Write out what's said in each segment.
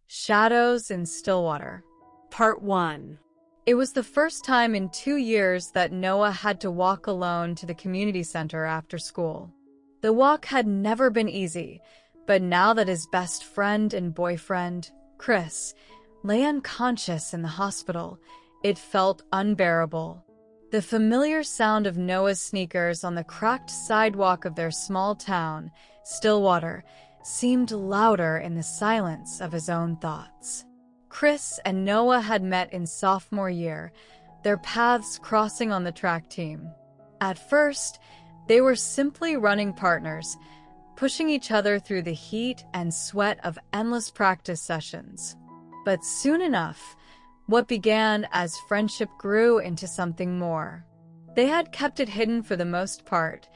Shadows in Stillwater. Part 1. It was the first time in 2 years that Noah had to walk alone to the community center after school. The walk had never been easy, but now that his best friend and boyfriend, Chris, lay unconscious in the hospital, it felt unbearable. The familiar sound of Noah's sneakers on the cracked sidewalk of their small town, Stillwater, seemed louder in the silence of his own thoughts. Chris and Noah had met in sophomore year, their paths crossing on the track team. At first, they were simply running partners, pushing each other through the heat and sweat of endless practice sessions. But soon enough, what began as friendship grew into something more. They had kept it hidden for the most part,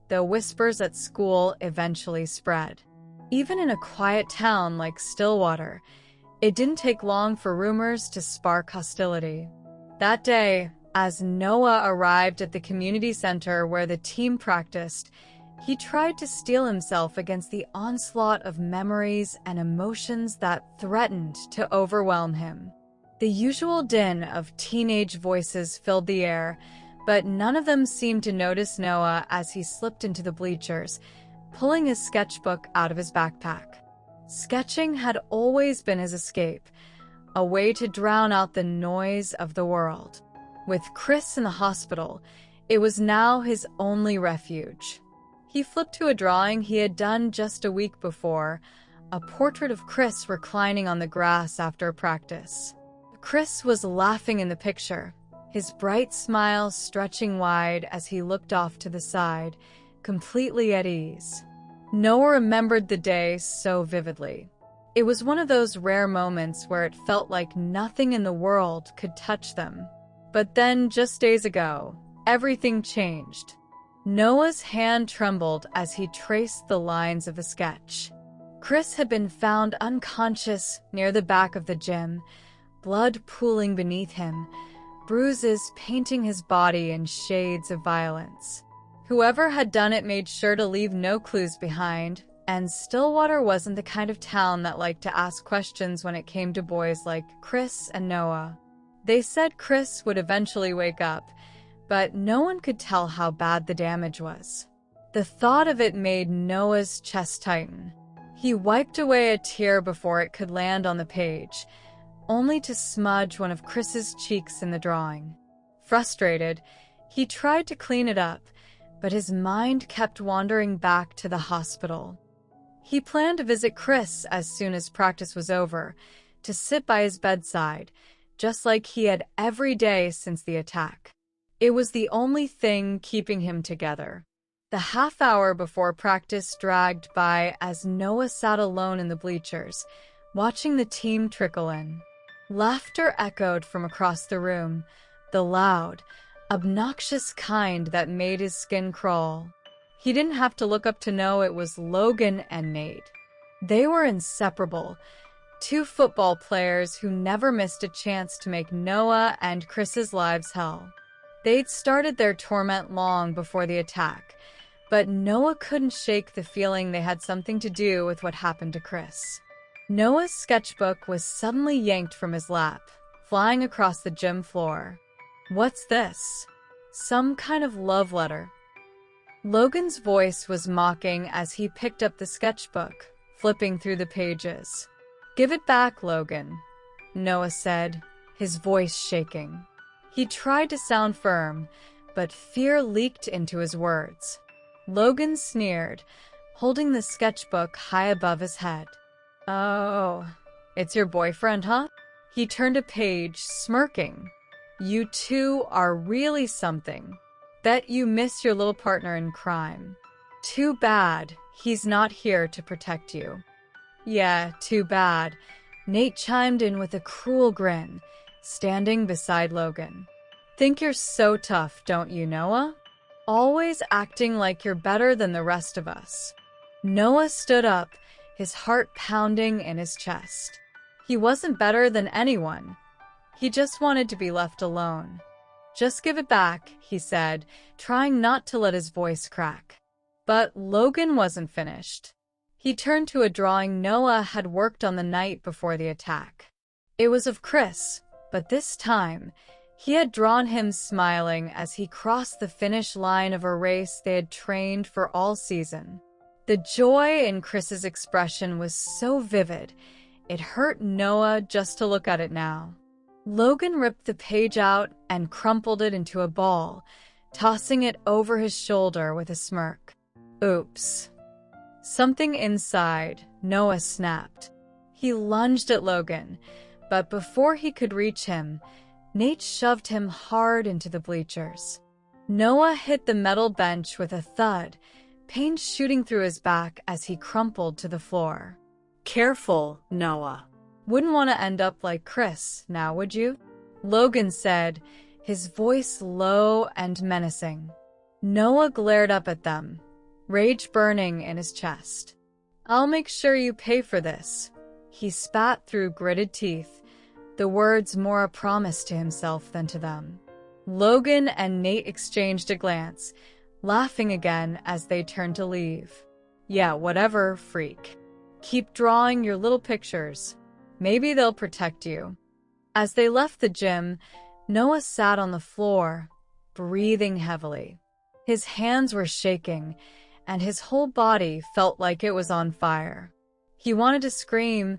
though whispers at school eventually spread. Even in a quiet town like Stillwater, it didn't take long for rumors to spark hostility. That day, as Noah arrived at the community center where the team practiced, he tried to steel himself against the onslaught of memories and emotions that threatened to overwhelm him. The usual din of teenage voices filled the air, but none of them seemed to notice Noah as he slipped into the bleachers, pulling his sketchbook out of his backpack. Sketching had always been his escape, a way to drown out the noise of the world. With Chris in the hospital, it was now his only refuge. He flipped to a drawing he had done just a week before, a portrait of Chris reclining on the grass after practice. Chris was laughing in the picture, his bright smile stretching wide as he looked off to the side, completely at ease. Noah remembered the day so vividly. It was one of those rare moments where it felt like nothing in the world could touch them. But then, just days ago, everything changed. Noah's hand trembled as he traced the lines of a sketch. Chris had been found unconscious near the back of the gym, blood pooling beneath him, bruises painting his body in shades of violence. Whoever had done it made sure to leave no clues behind, and Stillwater wasn't the kind of town that liked to ask questions when it came to boys like Chris and Noah. They said Chris would eventually wake up, but no one could tell how bad the damage was. The thought of it made Noah's chest tighten. He wiped away a tear before it could land on the page, only to smudge one of Chris's cheeks in the drawing. Frustrated, he tried to clean it up, but his mind kept wandering back to the hospital. He planned to visit Chris as soon as practice was over, to sit by his bedside, just like he had every day since the attack. It was the only thing keeping him together. The half hour before practice dragged by as Noah sat alone in the bleachers, watching the team trickle in. Laughter echoed from across the room, the loud, obnoxious kind that made his skin crawl. He didn't have to look up to know it was Logan and Nate. They were inseparable, two football players who never missed a chance to make Noah and Chris's lives hell. They'd started their torment long before the attack, but Noah couldn't shake the feeling they had something to do with what happened to Chris. Noah's sketchbook was suddenly yanked from his lap, flying across the gym floor. "What's this? Some kind of love letter?" Logan's voice was mocking as he picked up the sketchbook, flipping through the pages. "Give it back, Logan," Noah said, his voice shaking. He tried to sound firm, but fear leaked into his words. Logan sneered, holding the sketchbook high above his head. "Oh, it's your boyfriend, huh?" He turned a page, smirking. "You two are really something. Bet you miss your little partner in crime. Too bad he's not here to protect you." "Yeah, too bad," Nate chimed in with a cruel grin, standing beside Logan. "Think you're so tough, don't you, Noah? Always acting like you're better than the rest of us." Noah stood up, his heart pounding in his chest. He wasn't better than anyone. He just wanted to be left alone. "Just give it back," he said, trying not to let his voice crack. But Logan wasn't finished. He turned to a drawing Noah had worked on the night before the attack. It was of Chris, but this time, he had drawn him smiling as he crossed the finish line of a race they had trained for all season. The joy in Chris's expression was so vivid, it hurt Noah just to look at it now. Logan ripped the page out and crumpled it into a ball, tossing it over his shoulder with a smirk. Oops. Something inside Noah snapped. He lunged at Logan, but before he could reach him, Nate shoved him hard into the bleachers. Noah hit the metal bench with a thud, pain shooting through his back as he crumpled to the floor. Careful, Noah. Wouldn't want to end up like Chris, now would you? Logan said, his voice low and menacing. Noah glared up at them, rage burning in his chest. I'll make sure you pay for this. He spat through gritted teeth, the words more a promise to himself than to them. Logan and Nate exchanged a glance, laughing again as they turned to leave. Yeah, whatever, freak. Keep drawing your little pictures. Maybe they'll protect you. As they left the gym, Noah sat on the floor, breathing heavily. His hands were shaking, and his whole body felt like it was on fire. He wanted to scream,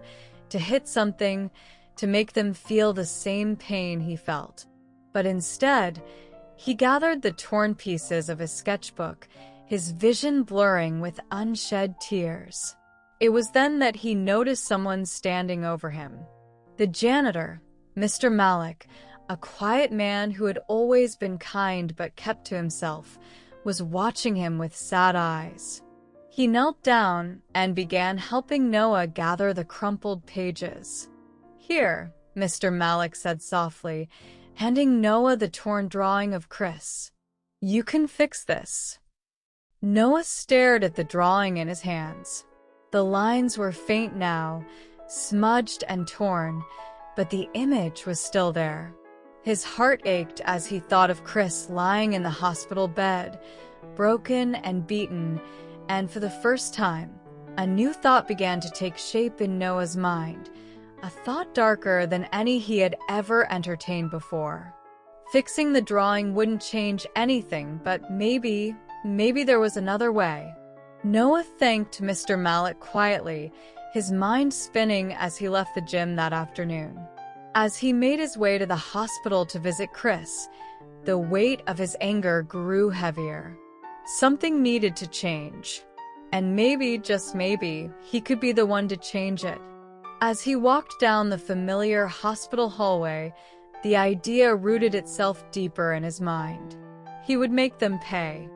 to hit something, to make them feel the same pain he felt. But instead, he gathered the torn pieces of his sketchbook, his vision blurring with unshed tears. It was then that he noticed someone standing over him. The janitor, Mr. Malik, a quiet man who had always been kind but kept to himself, was watching him with sad eyes. He knelt down and began helping Noah gather the crumpled pages. Here, Mr. Malik said softly, handing Noah the torn drawing of Chris. You can fix this. Noah stared at the drawing in his hands. The lines were faint now, smudged and torn, but the image was still there. His heart ached as he thought of Chris lying in the hospital bed, broken and beaten, and for the first time, a new thought began to take shape in Noah's mind, a thought darker than any he had ever entertained before. Fixing the drawing wouldn't change anything, but maybe there was another way. Noah thanked Mr. Malik quietly, his mind spinning as he left the gym that afternoon. As he made his way to the hospital to visit Chris, the weight of his anger grew heavier. Something needed to change, and maybe, just maybe, he could be the one to change it. As he walked down the familiar hospital hallway, the idea rooted itself deeper in his mind. He would make them pay.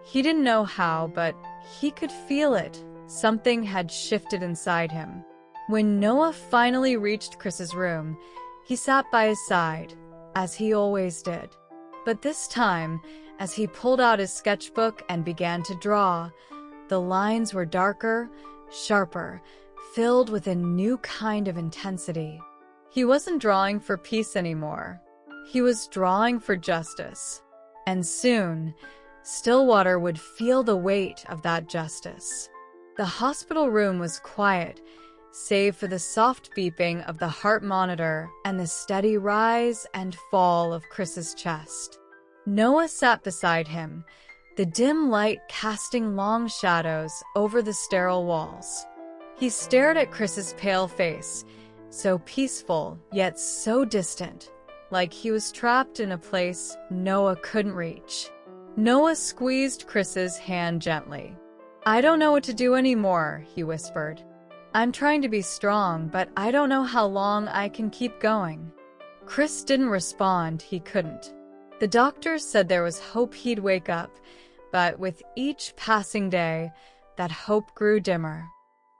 He didn't know how, but he could feel it. Something had shifted inside him. When Noah finally reached Chris's room, he sat by his side, as he always did. But this time, as he pulled out his sketchbook and began to draw, the lines were darker, sharper, filled with a new kind of intensity. He wasn't drawing for peace anymore. He was drawing for justice. And soon, Stillwater would feel the weight of that justice. The hospital room was quiet, save for the soft beeping of the heart monitor and the steady rise and fall of Chris's chest. Noah sat beside him, the dim light casting long shadows over the sterile walls. He stared at Chris's pale face, so peaceful yet so distant, like he was trapped in a place Noah couldn't reach. Noah squeezed Chris's hand gently. I don't know what to do anymore, he whispered. I'm trying to be strong, but I don't know how long I can keep going. Chris didn't respond, he couldn't. The doctors said there was hope he'd wake up, but with each passing day, that hope grew dimmer.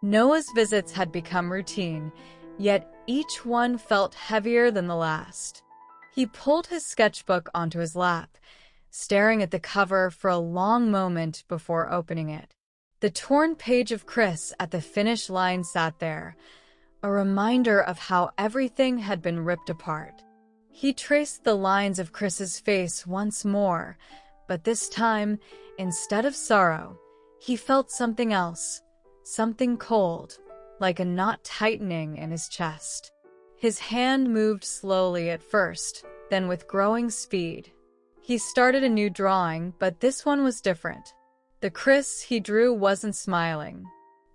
Noah's visits had become routine, yet each one felt heavier than the last. He pulled his sketchbook onto his lap, staring at the cover for a long moment before opening it. The torn page of Chris at the finish line sat there, a reminder of how everything had been ripped apart. He traced the lines of Chris's face once more, but this time, instead of sorrow, he felt something else, something cold, like a knot tightening in his chest. His hand moved slowly at first, then with growing speed. He started a new drawing, but this one was different. The Chris he drew wasn't smiling.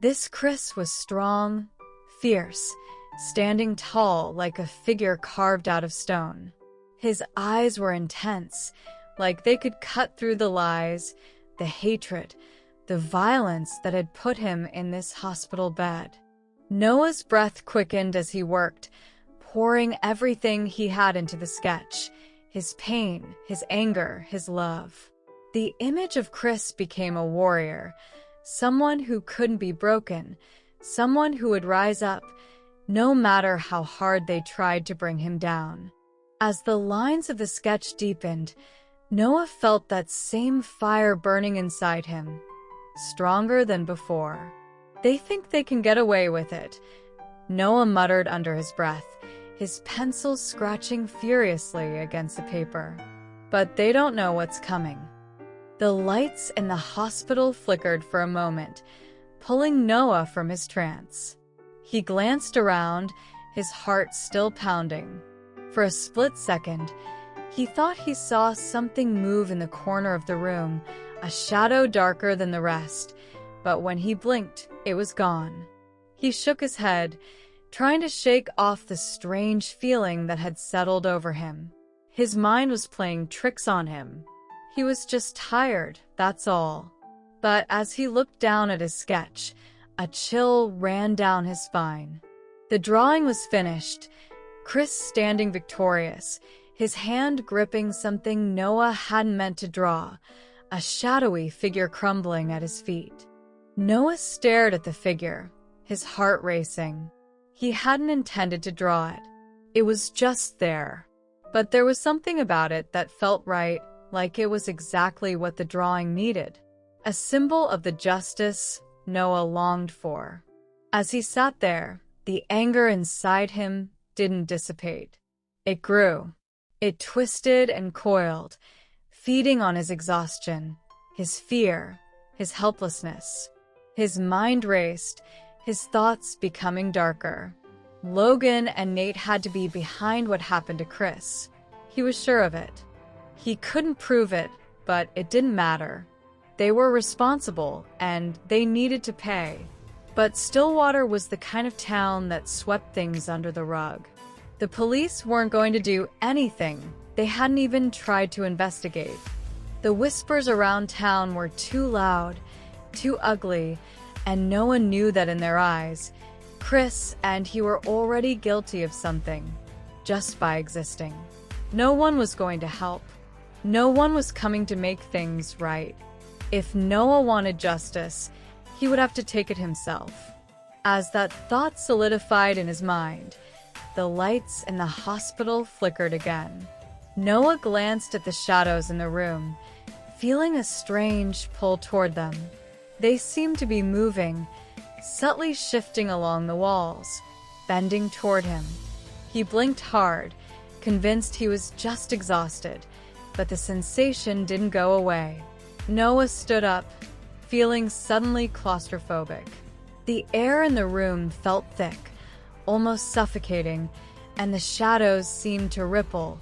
This Chris was strong, fierce, standing tall like a figure carved out of stone. His eyes were intense, like they could cut through the lies, the hatred, the violence that had put him in this hospital bed. Noah's breath quickened as he worked, pouring everything he had into the sketch, his pain, his anger, his love. The image of Chris became a warrior, someone who couldn't be broken, someone who would rise up, no matter how hard they tried to bring him down. As the lines of the sketch deepened, Noah felt that same fire burning inside him, stronger than before. They think they can get away with it, Noah muttered under his breath, his pencil scratching furiously against the paper. But they don't know what's coming. The lights in the hospital flickered for a moment, pulling Noah from his trance. He glanced around, his heart still pounding. For a split second, he thought he saw something move in the corner of the room, a shadow darker than the rest, but when he blinked, it was gone. He shook his head, trying to shake off the strange feeling that had settled over him. His mind was playing tricks on him. He was just tired, that's all. But as he looked down at his sketch, a chill ran down his spine. The drawing was finished, Chris standing victorious, his hand gripping something Noah hadn't meant to draw, a shadowy figure crumbling at his feet. Noah stared at the figure, his heart racing. He hadn't intended to draw it. It was just there. But there was something about it that felt right, like it was exactly what the drawing needed. A symbol of the justice Noah longed for. As he sat there, the anger inside him didn't dissipate. It grew. It twisted and coiled, feeding on his exhaustion, his fear, his helplessness. His mind raced, his thoughts becoming darker. Logan and Nate had to be behind what happened to Chris. He was sure of it. He couldn't prove it, but it didn't matter. They were responsible, and they needed to pay. But Stillwater was the kind of town that swept things under the rug. The police weren't going to do anything. They hadn't even tried to investigate. The whispers around town were too loud, too ugly, and no one knew that in their eyes, Chris and he were already guilty of something, just by existing. No one was going to help. No one was coming to make things right. If Noah wanted justice, he would have to take it himself. As that thought solidified in his mind, the lights in the hospital flickered again. Noah glanced at the shadows in the room, feeling a strange pull toward them. They seemed to be moving, subtly shifting along the walls, bending toward him. He blinked hard, convinced he was just exhausted, but the sensation didn't go away. Noah stood up, feeling suddenly claustrophobic. The air in the room felt thick, almost suffocating, and the shadows seemed to ripple,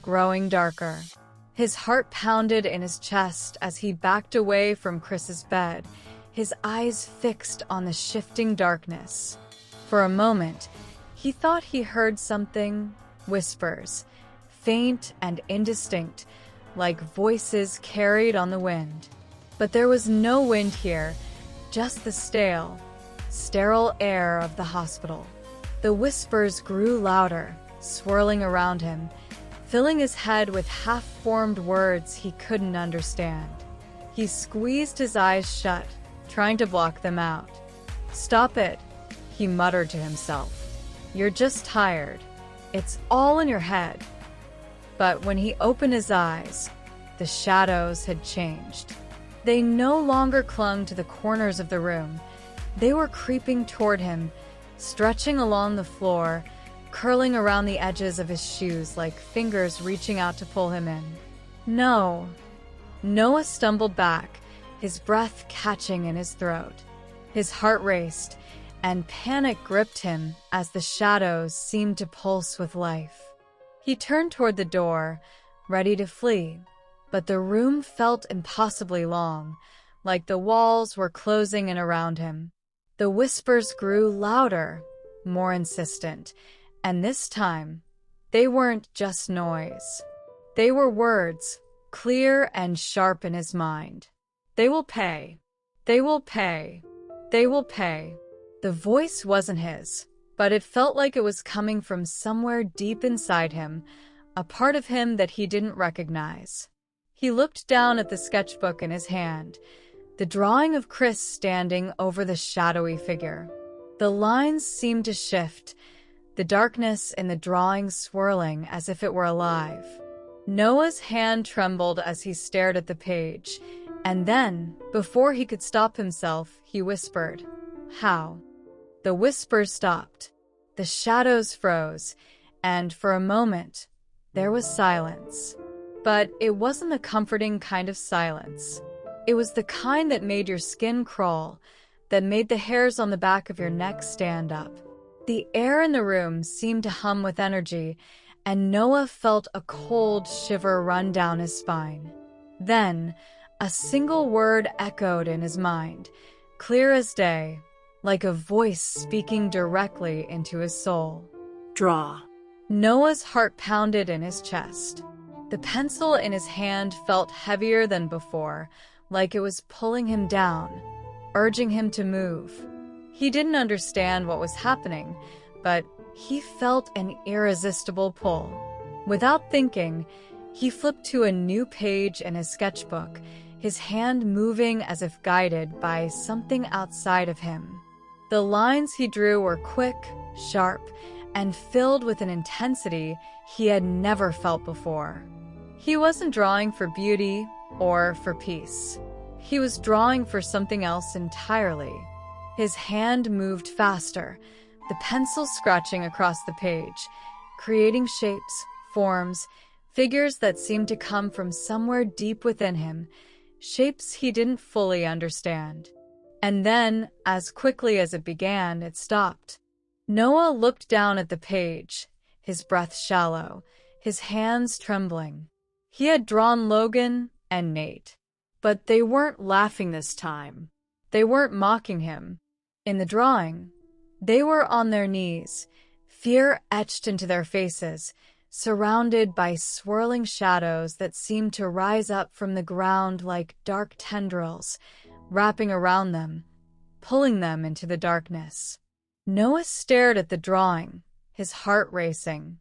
growing darker. His heart pounded in his chest as he backed away from Chris's bed, his eyes fixed on the shifting darkness. For a moment, he thought he heard something, whispers, faint and indistinct, like voices carried on the wind. But there was no wind here, just the sterile air of the hospital. The whispers grew louder, swirling around him, filling his head with half-formed words he couldn't understand. He squeezed his eyes shut, trying to block them out. "Stop it," he muttered to himself. "You're just tired. It's all in your head." But when he opened his eyes, the shadows had changed. They no longer clung to the corners of the room. They were creeping toward him, stretching along the floor, curling around the edges of his shoes like fingers reaching out to pull him in. No. Noah stumbled back, his breath catching in his throat. His heart raced, and panic gripped him as the shadows seemed to pulse with life. He turned toward the door, ready to flee, but the room felt impossibly long, like the walls were closing in around him. The whispers grew louder, more insistent, and this time, they weren't just noise. They were words, clear and sharp in his mind. They will pay. They will pay. They will pay. The voice wasn't his, but it felt like it was coming from somewhere deep inside him, a part of him that he didn't recognize. He looked down at the sketchbook in his hand, the drawing of Chris standing over the shadowy figure. The lines seemed to shift, the darkness in the drawing swirling as if it were alive. Noah's hand trembled as he stared at the page, and then, before he could stop himself, he whispered, "How?" The whispers stopped. The shadows froze, and for a moment, there was silence. But it wasn't the comforting kind of silence. It was the kind that made your skin crawl, that made the hairs on the back of your neck stand up. The air in the room seemed to hum with energy, and Noah felt a cold shiver run down his spine. Then, a single word echoed in his mind, clear as day, like a voice speaking directly into his soul. Draw. Noah's heart pounded in his chest. The pencil in his hand felt heavier than before, like it was pulling him down, urging him to move. He didn't understand what was happening, but he felt an irresistible pull. Without thinking, he flipped to a new page in his sketchbook, his hand moving as if guided by something outside of him. The lines he drew were quick, sharp, and filled with an intensity he had never felt before. He wasn't drawing for beauty or for peace. He was drawing for something else entirely. His hand moved faster, the pencil scratching across the page, creating shapes, forms, figures that seemed to come from somewhere deep within him, shapes he didn't fully understand. And then, as quickly as it began, it stopped. Noah looked down at the page, his breath shallow, his hands trembling. He had drawn Logan and Nate, but they weren't laughing this time. They weren't mocking him. In the drawing, they were on their knees, fear etched into their faces, surrounded by swirling shadows that seemed to rise up from the ground like dark tendrils, wrapping around them, pulling them into the darkness. Noah stared at the drawing, his heart racing.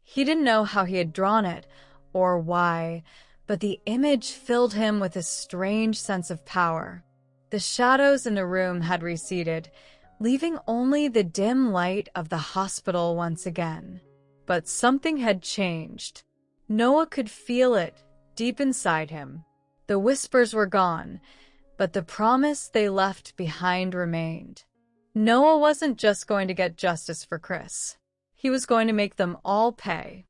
He didn't know how he had drawn it, or why, but the image filled him with a strange sense of power. The shadows in the room had receded, leaving only the dim light of the hospital once again. But something had changed. Noah could feel it deep inside him. The whispers were gone, but the promise they left behind remained. Noah wasn't just going to get justice for Chris. He was going to make them all pay.